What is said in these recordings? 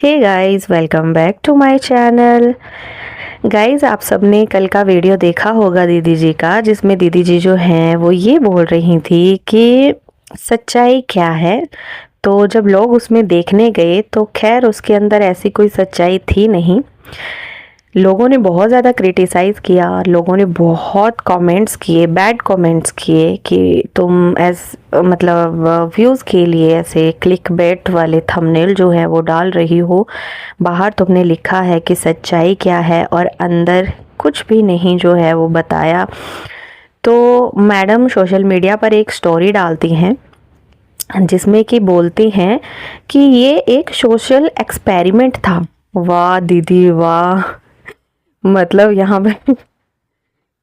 Hey guys, welcome back to my channel. Guys, आप सबने कल का वीडियो देखा होगा दीदी जी का, जिसमें दीदी जी जो हैं वो ये बोल रही थी कि सच्चाई क्या है। तो जब लोग उसमें देखने गए तो खैर उसके अंदर ऐसी कोई सच्चाई थी नहीं। लोगों ने बहुत ज़्यादा क्रिटिसाइज़ किया, लोगों ने बहुत कमेंट्स किए, बैड कमेंट्स किए कि तुम मतलब व्यूज़ के लिए ऐसे क्लिक बेट वाले थंबनेल जो है वो डाल रही हो। बाहर तुमने लिखा है कि सच्चाई क्या है और अंदर कुछ भी नहीं जो है वो बताया। तो मैडम सोशल मीडिया पर एक स्टोरी डालती हैं जिसमें कि बोलती हैं कि ये एक सोशल एक्सपेरिमेंट था। वाह दीदी वाह, मतलब यहाँ पे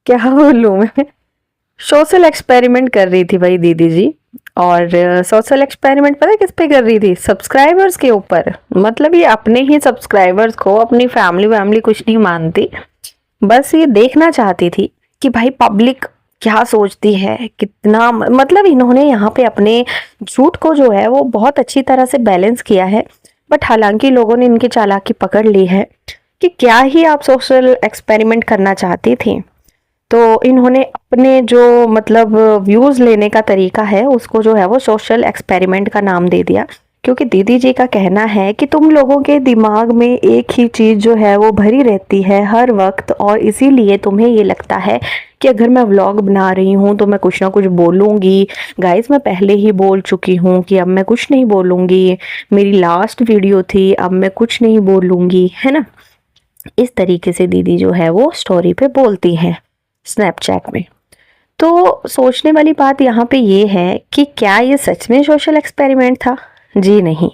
क्या बोलूँ मैं। सोशल एक्सपेरिमेंट कर रही थी भाई दीदी जी। और सोशल एक्सपेरिमेंट पता है किस पे कर रही थी? सब्सक्राइबर्स के ऊपर। मतलब ये अपने ही सब्सक्राइबर्स को, अपनी फैमिली वैमिली कुछ नहीं मानती, बस ये देखना चाहती थी कि भाई पब्लिक क्या सोचती है, कितना मतलब इन्होंने यहाँ पे अपने झूठ को जो है वो बहुत अच्छी तरह से बैलेंस किया है। बट हालांकि लोगों ने इनकी चालाकी पकड़ ली है कि क्या ही आप सोशल एक्सपेरिमेंट करना चाहती थी। तो इन्होंने अपने जो मतलब व्यूज़ लेने का तरीका है उसको जो है वो सोशल एक्सपेरिमेंट का नाम दे दिया। क्योंकि दीदी जी का कहना है कि तुम लोगों के दिमाग में एक ही चीज़ जो है वो भरी रहती है हर वक्त, और इसीलिए तुम्हें ये लगता है कि अगर मैं व्लॉग बना रही हूँ तो मैं कुछ ना कुछ बोलूँगी। गाइस, मैं पहले ही बोल चुकी हूँ कि अब मैं कुछ नहीं बोलूँगी, मेरी लास्ट वीडियो थी, अब मैं कुछ नहीं बोलूँगी, है ना। इस तरीके से दीदी जो है वो स्टोरी पे बोलती हैं स्नैपचैट में। तो सोचने वाली बात यहाँ पे ये है कि क्या ये सच में सोशल एक्सपेरिमेंट था? जी नहीं,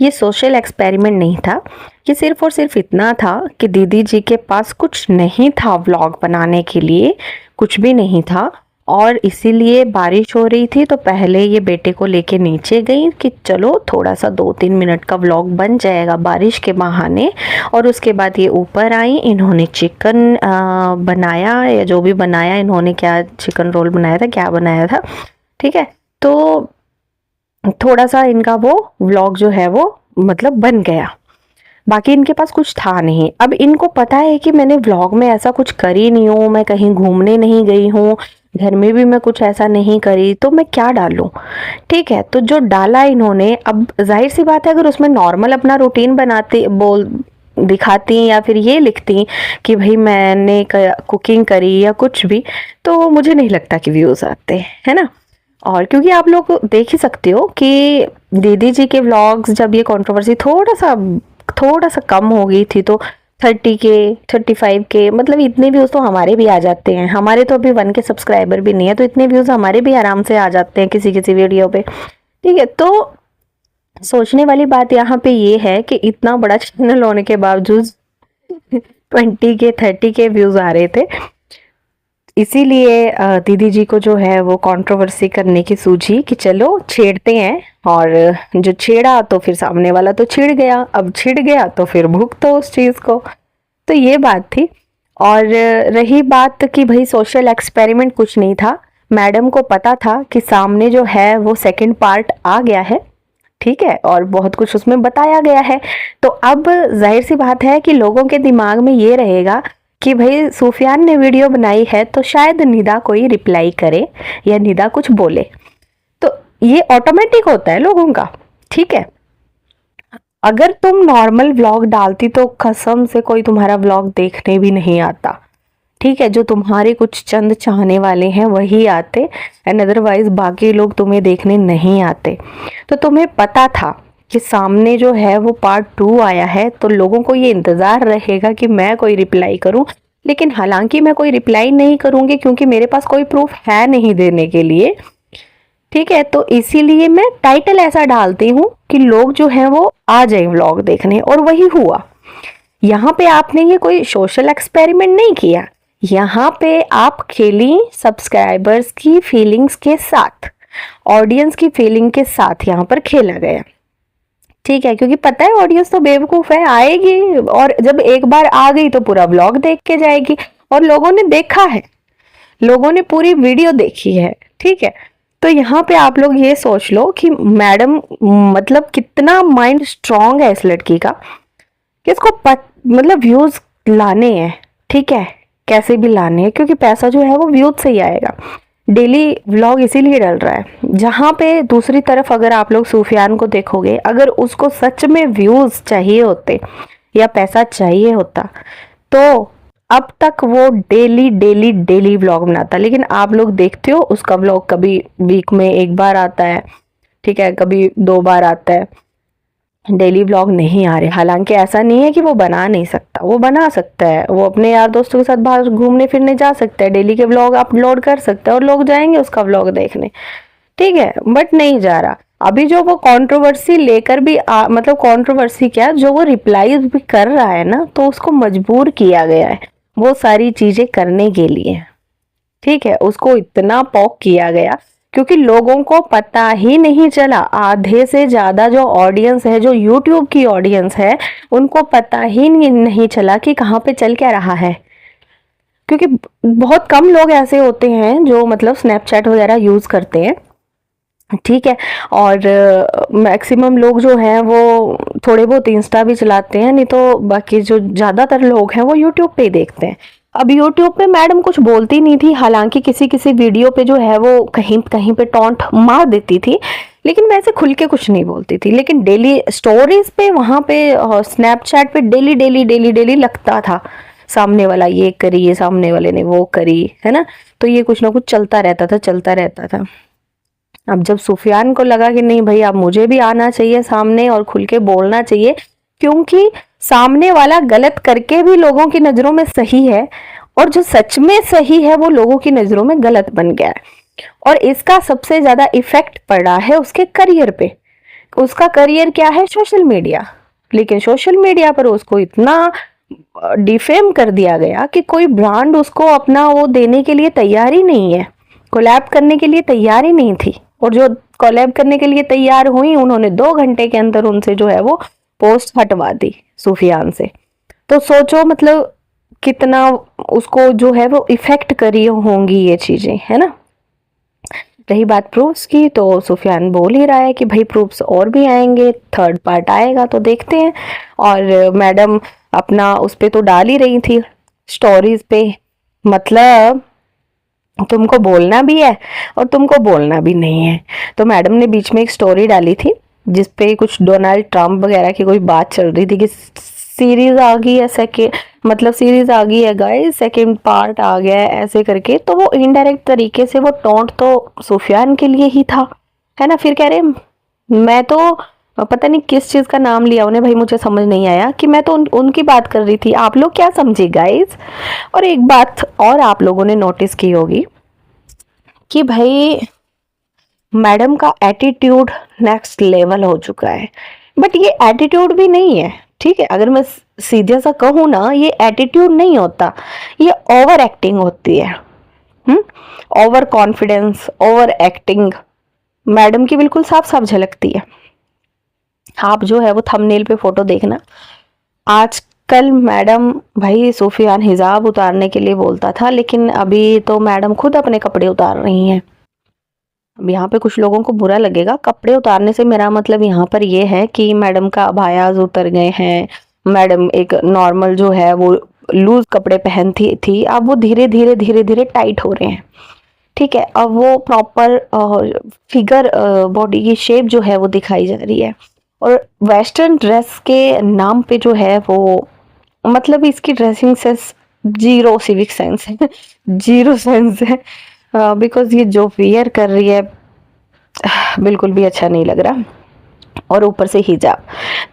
ये सोशल एक्सपेरिमेंट नहीं था। ये सिर्फ और सिर्फ इतना था कि दीदी जी के पास कुछ नहीं था व्लॉग बनाने के लिए, कुछ भी नहीं था। और इसीलिए बारिश हो रही थी तो पहले ये बेटे को लेके नीचे गई कि चलो थोड़ा सा 2-3 मिनट का व्लॉग बन जाएगा बारिश के बहाने। और उसके बाद ये ऊपर आई, इन्होंने चिकन बनाया या जो भी बनाया, इन्होंने क्या चिकन रोल बनाया था, क्या बनाया था, ठीक है। तो थोड़ा सा इनका वो व्लॉग जो है वो मतलब बन गया। बाकी इनके पास कुछ था नहीं। अब इनको पता है कि मैंने व्लॉग में ऐसा कुछ करी नहीं हूँ, मैं कहीं घूमने नहीं गई हूँ, घर में भी मैं कुछ ऐसा नहीं करी, तो मैं क्या डालूं। ठीक है, तो जो डाला इन्होंने, अब जाहिर सी बात है अगर उसमें नॉर्मल अपना रूटीन बनाते बोल दिखाती या फिर ये लिखती कि भाई मैंने कुकिंग करी या कुछ भी, तो मुझे नहीं लगता कि व्यूज आते, है ना। और क्योंकि आप लोग देख ही सकते हो कि दीदी जी के व्लॉग्स जब ये कंट्रोवर्सी थोड़ा सा कम हो गई थी तो 30K 35K मतलब इतने व्यूज तो हमारे भी आ जाते हैं। हमारे तो अभी 1K सब्सक्राइबर भी नहीं है, तो इतने व्यूज हमारे भी आराम से आ जाते हैं किसी किसी वीडियो पे। ठीक है, तो सोचने वाली बात यहाँ पे ये है कि इतना बड़ा चैनल होने के बावजूद 20K 30K व्यूज आ रहे थे। इसीलिए दीदी जी को जो है वो कंट्रोवर्सी करने की सूझी कि चलो छेड़ते हैं। और जो छेड़ा तो फिर सामने वाला तो छिड़ गया, अब छिड़ गया तो फिर भुगतो उस चीज को। तो ये बात थी। और रही बात कि भाई सोशल एक्सपेरिमेंट कुछ नहीं था, मैडम को पता था कि सामने जो है वो सेकंड पार्ट आ गया है, ठीक है, और बहुत कुछ उसमें बताया गया है। तो अब जाहिर सी बात है कि लोगों के दिमाग में ये रहेगा कि भाई सुफियान ने वीडियो बनाई है तो शायद निदा कोई रिप्लाई करे या निदा कुछ बोले। तो ये ऑटोमेटिक होता है लोगों का, ठीक है। अगर तुम नॉर्मल व्लॉग डालती तो कसम से कोई तुम्हारा व्लॉग देखने भी नहीं आता, ठीक है। जो तुम्हारे कुछ चंद चाहने वाले हैं वही आते, एंड अदरवाइज बाकी लोग तुम्हें देखने नहीं आते। तो तुम्हें पता था कि सामने जो है वो पार्ट 2 आया है, तो लोगों को ये इंतज़ार रहेगा कि मैं कोई रिप्लाई करूं। लेकिन हालांकि मैं कोई रिप्लाई नहीं करूंगी क्योंकि मेरे पास कोई प्रूफ है नहीं देने के लिए, ठीक है। तो इसीलिए मैं टाइटल ऐसा डालती हूँ कि लोग जो हैं वो आ जाए व्लॉग देखने, और वही हुआ। यहाँ पे आपने ये कोई सोशल एक्सपेरिमेंट नहीं किया, यहाँ पे आप खेली सब्सक्राइबर्स की फीलिंग्स के साथ, ऑडियंस की फीलिंग के साथ यहाँ पर खेला गया, ठीक है। क्योंकि पता है ऑडियंस तो बेवकूफ है, आएगी और जब एक बार आ गई तो पूरा व्लॉग देख के जाएगी। और लोगों ने देखा है, लोगों ने पूरी वीडियो देखी है, ठीक है। तो यहाँ पे आप लोग ये सोच लो कि मैडम मतलब कितना माइंड स्ट्रांग है इस लड़की का, कि इसको मतलब व्यूज लाने हैं, ठीक है, कैसे भी लाने हैं, क्योंकि पैसा जो है वो व्यूज से ही आएगा। डेली व्लॉग इसीलिए डल रहा है। जहाँ पे दूसरी तरफ अगर आप लोग सूफियान को देखोगे, अगर उसको सच में व्यूज चाहिए होते या पैसा चाहिए होता तो अब तक वो डेली डेली डेली व्लॉग बनाता। लेकिन आप लोग देखते हो उसका व्लॉग कभी वीक में एक बार आता है, ठीक है, कभी 2 बार आता है, डेली व्लॉग नहीं आ रहे। हालांकि ऐसा नहीं है कि वो बना नहीं सकता, वो बना सकता है, वो अपने यार दोस्तों के साथ बाहर घूमने फिरने जा सकता है, डेली के व्लॉग अपलोड कर सकता है और लोग जाएंगे उसका व्लॉग देखने, ठीक है, बट नहीं जा रहा। अभी जो वो कंट्रोवर्सी लेकर भी मतलब कंट्रोवर्सी क्या, जो वो रिप्लाई भी कर रहा है ना, तो उसको मजबूर किया गया है वो सारी चीजें करने के लिए, ठीक है, उसको इतना पॉक किया गया क्योंकि लोगों को पता ही नहीं चला। आधे से ज्यादा जो ऑडियंस है, जो यूट्यूब की ऑडियंस है, उनको पता ही नहीं चला कि कहाँ पे चल क्या रहा है। क्योंकि बहुत कम लोग ऐसे होते हैं जो मतलब स्नैपचैट वगैरह यूज करते हैं, ठीक है, और मैक्सिमम लोग जो हैं वो थोड़े बहुत इंस्टा भी चलाते हैं, नहीं तो बाकी जो ज़्यादातर लोग हैं वो यूट्यूब पे ही देखते हैं। अब यूट्यूब पे मैडम कुछ बोलती नहीं थी, हालांकि किसी किसी वीडियो पे जो है वो कहीं कहीं पे टॉन्ट मार देती थी, लेकिन वैसे खुल के कुछ नहीं बोलती थी। लेकिन डेली स्टोरीज पे, वहाँ पे स्नैपचैट पे डेली डेली डेली डेली लगता था सामने वाला ये करी, ये सामने वाले ने वो करी, है ना, तो ये कुछ ना कुछ चलता रहता था, चलता रहता था। अब जब सुफियान को लगा कि नहीं भाई अब मुझे भी आना चाहिए सामने और खुल के बोलना चाहिए, क्योंकि सामने वाला गलत करके भी लोगों की नजरों में सही है और जो सच में सही है वो लोगों की नजरों में गलत बन गया है, और इसका सबसे ज्यादा इफेक्ट पड़ा है उसके करियर पे। उसका करियर क्या है? Social media. लेकिन सोशल मीडिया पर उसको इतना डिफेम कर दिया गया कि कोई ब्रांड उसको अपना वो देने के लिए तैयार ही नहीं है, कोलैब करने के लिए तैयार ही नहीं थी, और जो कोलैब करने के लिए तैयार हुई उन्होंने 2 घंटे के अंदर उनसे जो है वो पोस्ट हटवा दी सूफियान से। तो सोचो मतलब कितना उसको जो है वो इफेक्ट करी होंगी ये चीजें, है ना। रही बात प्रूफ्स की, तो सुफियान बोल ही रहा है कि भाई प्रूफ्स और भी आएंगे, 3rd पार्ट आएगा तो देखते हैं। और मैडम अपना उस पे तो डाल ही रही थी स्टोरीज पे, मतलब तुमको बोलना भी है और तुमको बोलना भी नहीं है। तो मैडम ने बीच में एक स्टोरी डाली थी जिसपे कुछ डोनाल्ड ट्रम्प वगैरह की कोई बात चल रही थी कि सीरीज आ गई है, मतलब सीरीज आ गई है गाइस, 2nd पार्ट आ गया है, ऐसे करके। तो वो इनडायरेक्ट तरीके से वो टोंट तो सुफियान के लिए ही था, है ना। फिर कह रहे मैं तो पता नहीं किस चीज का नाम लिया उन्हें, भाई मुझे समझ नहीं आया कि मैं तो उनकी बात कर रही थी, आप लोग क्या समझे गाइस। और एक बात और आप लोगों ने नोटिस की होगी कि भाई मैडम का एटीट्यूड नेक्स्ट लेवल हो चुका है, बट ये एटीट्यूड भी नहीं है, ठीक है, अगर मैं सीधे सा कहूँ ना, ये एटीट्यूड नहीं होता, ये ओवर एक्टिंग होती है। Over confidence, over acting madam की बिल्कुल साफ साफ झलकती है। आप जो है वो थंबनेल पे फोटो देखना, आजकल मैडम भाई सूफियान हिजाब उतारने के लिए बोलता था, लेकिन अभी तो मैडम खुद अपने कपड़े उतार रही हैं। अब यहाँ पे कुछ लोगों को बुरा लगेगा, कपड़े उतारने से मेरा मतलब यहाँ पर ये है कि मैडम का अबायाज उतर गए हैं, मैडम एक नॉर्मल जो है वो लूज कपड़े पहनती थी, अब वो धीरे धीरे धीरे धीरे टाइट हो रहे हैं, ठीक है, अब वो प्रॉपर फिगर बॉडी की शेप जो है वो दिखाई जा रही है। और वेस्टर्न ड्रेस के नाम पे जो है वो मतलब इसकी dressing sense zero, civic sense है जीरो सेंस है, बिकॉज ये जो वियर कर रही है बिल्कुल भी अच्छा नहीं लग रहा, और ऊपर से हिजाब।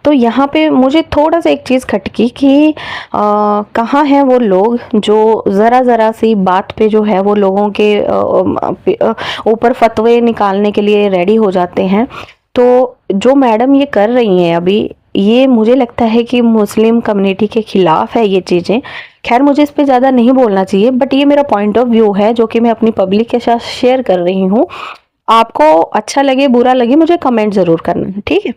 तो यहाँ पे मुझे थोड़ा सा एक चीज़ खटकी कि कहाँ हैं वो लोग जो ज़रा ज़रा सी बात पे जो है वो लोगों के ऊपर फतवे निकालने के लिए रेडी हो जाते हैं। तो जो मैडम ये कर रही हैं अभी, ये मुझे लगता है कि मुस्लिम कम्युनिटी के खिलाफ है ये चीज़ें। खैर मुझे इस पे ज़्यादा नहीं बोलना चाहिए, बट ये मेरा पॉइंट ऑफ व्यू है जो कि मैं अपनी पब्लिक के साथ शेयर कर रही हूँ। आपको अच्छा लगे बुरा लगे मुझे कमेंट ज़रूर करना है, ठीक है,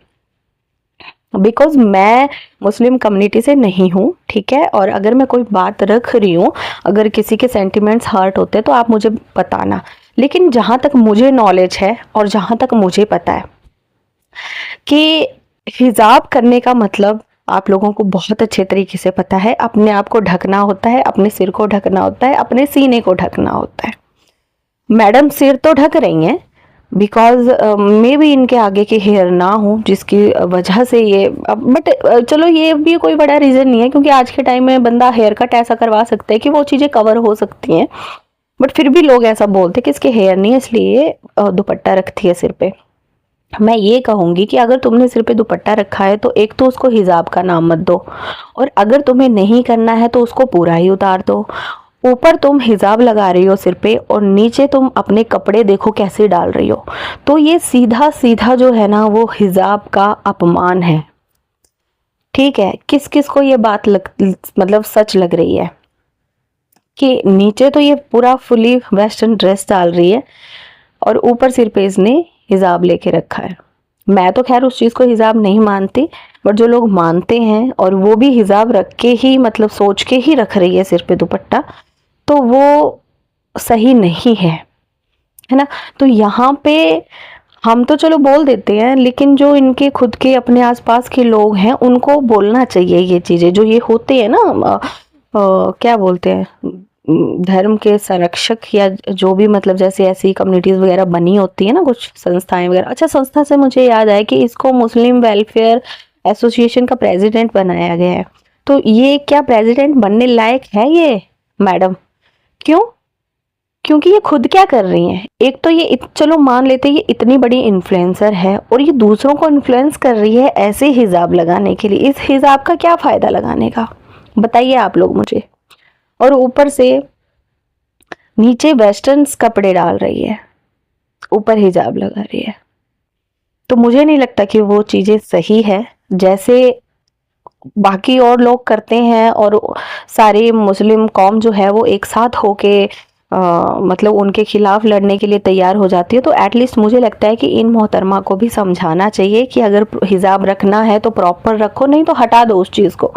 बिकॉज मैं मुस्लिम कम्युनिटी से नहीं हूँ, ठीक है, और अगर मैं कोई बात रख रही हूँ, अगर किसी के सेंटिमेंट्स हर्ट होते हैं तो आप मुझे बताना, लेकिन जहाँ तक मुझे नॉलेज है और जहाँ तक मुझे पता है कि हिजाब करने का मतलब आप लोगों को बहुत अच्छे तरीके से पता है, अपने आप को ढकना होता है, अपने सिर को ढकना होता है, अपने सीने को ढकना होता है। मैडम सिर तो ढक रही हैं बिकॉज मे भी इनके आगे के हेयर ना हो, जिसकी वजह से ये, बट चलो ये भी कोई बड़ा रीज़न नहीं है, क्योंकि आज के टाइम में बंदा हेयर कट ऐसा करवा सकता है कि वो चीज़ें कवर हो सकती हैं। बट फिर भी लोग ऐसा बोलते हैं कि इसके हेयर नहीं है इसलिए दुपट्टा रखती है सिर पे। मैं ये कहूँगी कि अगर तुमने सिर पे दुपट्टा रखा है तो एक तो उसको हिजाब का नाम मत दो, और अगर तुम्हें नहीं करना है तो उसको पूरा ही उतार दो। ऊपर तुम हिजाब लगा रही हो सिर पे और नीचे तुम अपने कपड़े देखो कैसे डाल रही हो, तो ये सीधा सीधा जो है ना वो हिजाब का अपमान है। ठीक है, किस किस को ये बात मतलब सच लग रही है कि नीचे तो ये पूरा फुली वेस्टर्न ड्रेस डाल रही है और ऊपर सिर पे इसने हिजाब लेके रखा है। मैं तो खैर उस चीज़ को हिजाब नहीं मानती, बट जो लोग मानते हैं और वो भी हिजाब रख के ही, मतलब सोच के ही रख रही है सिर पे दुपट्टा, तो वो सही नहीं है ना। तो यहाँ पे हम तो चलो बोल देते हैं, लेकिन जो इनके खुद के अपने आसपास के लोग हैं उनको बोलना चाहिए ये चीज़ें जो ये होते हैं ना, क्या बोलते हैं, धर्म के संरक्षक या जो भी, मतलब जैसे ऐसी कम्युनिटीज़ वगैरह बनी होती है ना, कुछ संस्थाएं वगैरह। अच्छा, संस्था से मुझे याद आया कि इसको मुस्लिम वेलफेयर एसोसिएशन का प्रेसिडेंट बनाया गया है। तो ये क्या प्रेसिडेंट बनने लायक है ये मैडम? क्यों? क्योंकि ये खुद क्या कर रही हैं, एक तो ये चलो मान लेते हैं ये इतनी बड़ी इन्फ्लुएंसर है और ये दूसरों को इन्फ्लुएंस कर रही है ऐसे हिजाब लगाने के लिए। इस हिजाब का क्या फ़ायदा लगाने का, बताइए आप लोग मुझे। और ऊपर से नीचे वेस्टर्न्स कपड़े डाल रही है, ऊपर हिजाब लगा रही है, तो मुझे नहीं लगता कि वो चीज़ें सही है जैसे बाकी और लोग करते हैं। और सारी मुस्लिम कौम जो है वो एक साथ होके मतलब उनके खिलाफ लड़ने के लिए तैयार हो जाती है। तो एटलीस्ट मुझे लगता है कि इन मोहतरमा को भी समझाना चाहिए कि अगर हिजाब रखना है तो प्रॉपर रखो, नहीं तो हटा दो उस चीज़ को,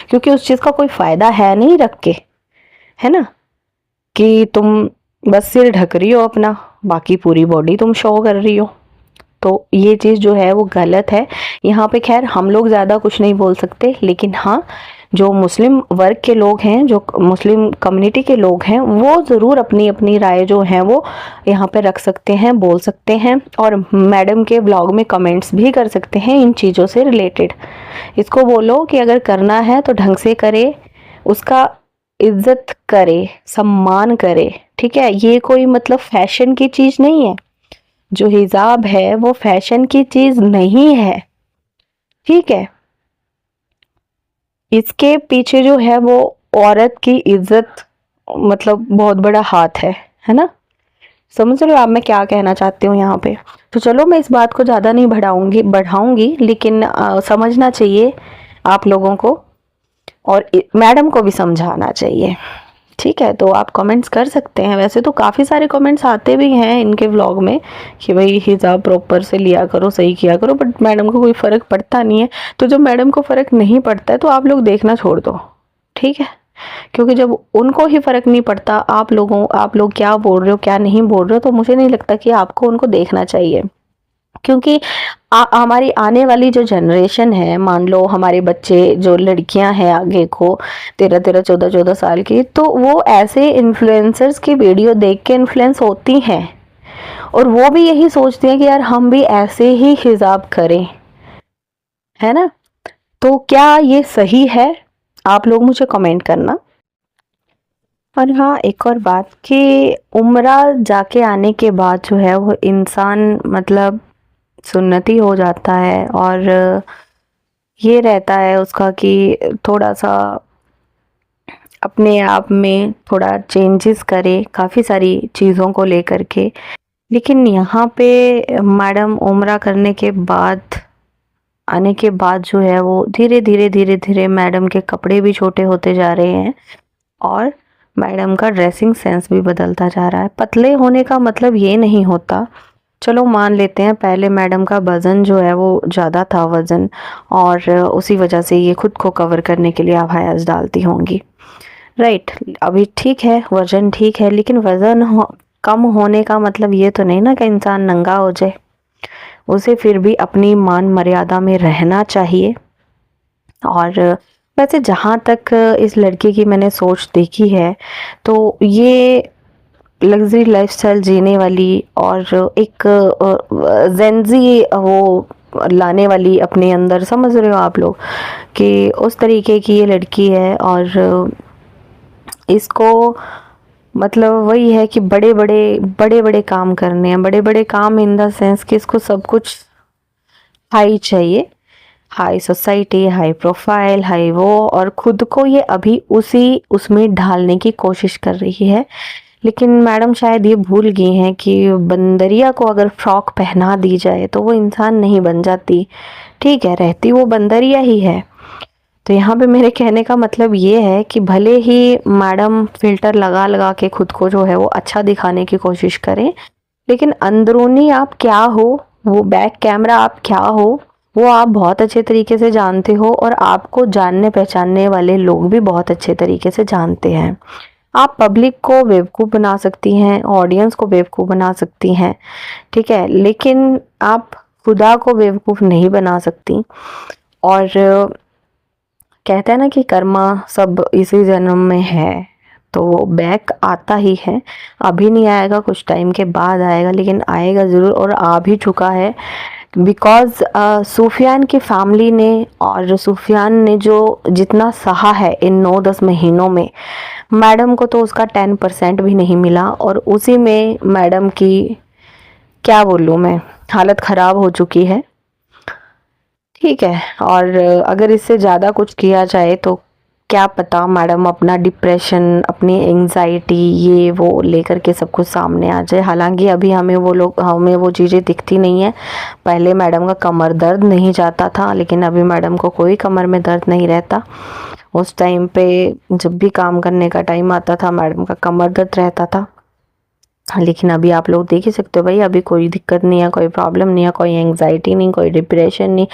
क्योंकि उस चीज़ का कोई फ़ायदा है नहीं रख के, है ना, कि तुम बस सिर ढक रही हो अपना, बाकी पूरी बॉडी तुम शो कर रही हो। तो ये चीज़ जो है वो गलत है। यहाँ पे खैर हम लोग ज़्यादा कुछ नहीं बोल सकते, लेकिन हाँ, जो मुस्लिम वर्ग के लोग हैं, जो मुस्लिम कम्युनिटी के लोग हैं, वो ज़रूर अपनी अपनी राय जो है वो यहाँ पे रख सकते हैं, बोल सकते हैं, और मैडम के ब्लॉग में कमेंट्स भी कर सकते हैं इन चीज़ों से रिलेटेड। इसको बोलो कि अगर करना है तो ढंग से करे, उसका इज्जत करे, सम्मान करे, ठीक है। ये कोई मतलब फैशन की चीज़ नहीं है, जो हिजाब है वो फैशन की चीज़ नहीं है, ठीक है। इसके पीछे जो है वो औरत की इज्जत, मतलब बहुत बड़ा हाथ है ना। समझ रहे हो आप मैं क्या कहना चाहती हूँ यहाँ पे। तो चलो मैं इस बात को ज़्यादा नहीं बढ़ाऊंगी, लेकिन समझना चाहिए आप लोगों को, और मैडम को भी समझाना चाहिए, ठीक है। तो आप कमेंट्स कर सकते हैं, वैसे तो काफ़ी सारे कमेंट्स आते भी हैं इनके व्लॉग में कि भाई हिजाब प्रॉपर से लिया करो, सही किया करो, बट मैडम को कोई फ़र्क पड़ता नहीं है। तो जब मैडम को फ़र्क नहीं पड़ता है तो आप लोग देखना छोड़ दो, ठीक है। क्योंकि जब उनको ही फ़र्क नहीं पड़ता आप लोग क्या बोल रहे हो क्या नहीं बोल रहे हो, तो मुझे नहीं लगता कि आपको उनको देखना चाहिए। क्योंकि हमारी आने वाली जो जनरेशन है, मान लो हमारे बच्चे जो लड़कियां हैं आगे को 13-13, 14-14 साल की, तो वो ऐसे इन्फ्लुएंसर्स की वीडियो देख के इन्फ्लुएंस होती हैं और वो भी यही सोचती हैं कि यार हम भी ऐसे ही हिजाब करें, है ना। तो क्या ये सही है? आप लोग मुझे कमेंट करना। और हाँ, एक और बात कि उम्रा जाके आने के बाद जो है वो इंसान मतलब सुन्नती हो जाता है, और ये रहता है उसका कि थोड़ा सा अपने आप में थोड़ा चेंजेस करे काफ़ी सारी चीज़ों को लेकर के। लेकिन यहाँ पे मैडम उम्रा करने के बाद, आने के बाद जो है वो धीरे धीरे मैडम के कपड़े भी छोटे होते जा रहे हैं और मैडम का ड्रेसिंग सेंस भी बदलता जा रहा है। पतले होने का मतलब ये नहीं होता, चलो मान लेते हैं पहले मैडम का वज़न जो है वो ज़्यादा था वज़न, और उसी वजह से ये खुद को कवर करने के लिए अबायास डालती होंगी, राइट। अभी ठीक है, वज़न ठीक है, लेकिन वज़न कम होने का मतलब ये तो नहीं ना कि इंसान नंगा हो जाए, उसे फिर भी अपनी मान मर्यादा में रहना चाहिए। और वैसे जहाँ तक इस लड़के की मैंने सोच देखी है, तो ये लग्ज़री लाइफ़स्टाइल जीने वाली और एक ज़ेनज़ी वो लाने वाली अपने अंदर, समझ रहे हो आप लोग, कि उस तरीके की ये लड़की है। और इसको मतलब वही है कि बड़े-बड़े काम करने हैं, बड़े-बड़े काम इन द सेंस कि इसको सब कुछ हाई चाहिए, high society, high profile, high वो, और खुद को ये अभी उसी उसमें ढालने की कोशिश कर रही है। लेकिन मैडम शायद ये भूल गई हैं कि बंदरिया को अगर फ्रॉक पहना दी जाए तो वो इंसान नहीं बन जाती, ठीक है, रहती वो बंदरिया ही है। तो यहाँ पे मेरे कहने का मतलब ये है कि भले ही मैडम फ़िल्टर लगा लगा के खुद को जो है वो अच्छा दिखाने की कोशिश करें, लेकिन अंदरूनी आप क्या हो, वो बैक कैमरा आप क्या हो, वो आप बहुत अच्छे तरीके से जानते हो, और आपको जानने पहचानने वाले लोग भी बहुत अच्छे तरीके से जानते हैं। आप पब्लिक को बेवकूफ़ बना सकती हैं, ऑडियंस को बेवकूफ़ बना सकती हैं, ठीक है, लेकिन आप खुदा को बेवकूफ़ नहीं बना सकती। और कहते हैं ना कि कर्मा सब इसी जन्म में है, तो वो बैक आता ही है। अभी नहीं आएगा, कुछ टाइम के बाद आएगा, लेकिन आएगा ज़रूर, और आ भी चुका है। बिकॉज़ सूफियान की फैमिली ने और सूफियान ने जो जितना सहा है इन 9-10 महीनों में, मैडम को तो उसका 10% भी नहीं मिला, और उसी में मैडम की क्या बोलूँ मैं, हालत ख़राब हो चुकी है, ठीक है। और अगर इससे ज़्यादा कुछ किया जाए तो क्या पता मैडम अपना डिप्रेशन, अपनी एंग्जाइटी, ये वो लेकर के सब कुछ सामने आ जाए। हालांकि अभी हमें वो चीज़ें दिखती नहीं है। पहले मैडम का कमर दर्द नहीं जाता था, लेकिन अभी मैडम को कोई कमर में दर्द नहीं रहता। उस टाइम पे जब भी काम करने का टाइम आता था मैडम का कमर दर्द रहता था, लेकिन अभी आप लोग देख ही सकते हो भाई, अभी कोई दिक्कत नहीं है, कोई प्रॉब्लम नहीं है, कोई एंग्जाइटी नहीं, कोई डिप्रेशन नहीं।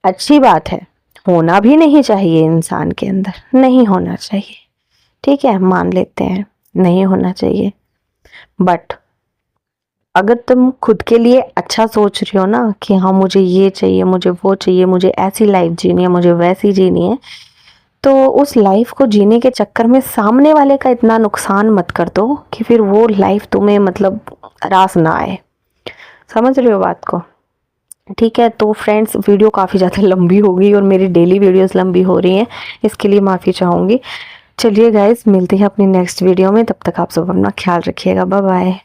अच्छी बात है, होना भी नहीं चाहिए इंसान के अंदर, नहीं होना चाहिए, ठीक है, मान लेते हैं नहीं होना चाहिए। बट अगर तुम खुद के लिए अच्छा सोच रही हो ना कि हाँ मुझे ये चाहिए, मुझे वो चाहिए, मुझे ऐसी लाइफ जीनी है, मुझे वैसी जीनी है, तो उस लाइफ को जीने के चक्कर में सामने वाले का इतना नुकसान मत कर दो कि फिर वो लाइफ तुम्हें मतलब रास ना आए। समझ रहे हो बात को? ठीक है, तो फ्रेंड्स वीडियो काफ़ी ज़्यादा लंबी हो गई और मेरी डेली वीडियोस लंबी हो रही हैं, इसके लिए माफ़ी चाहूँगी। चलिए गाइस, मिलते हैं अपनी नेक्स्ट वीडियो में, तब तक आप सब अपना ख्याल रखिएगा। Bye bye.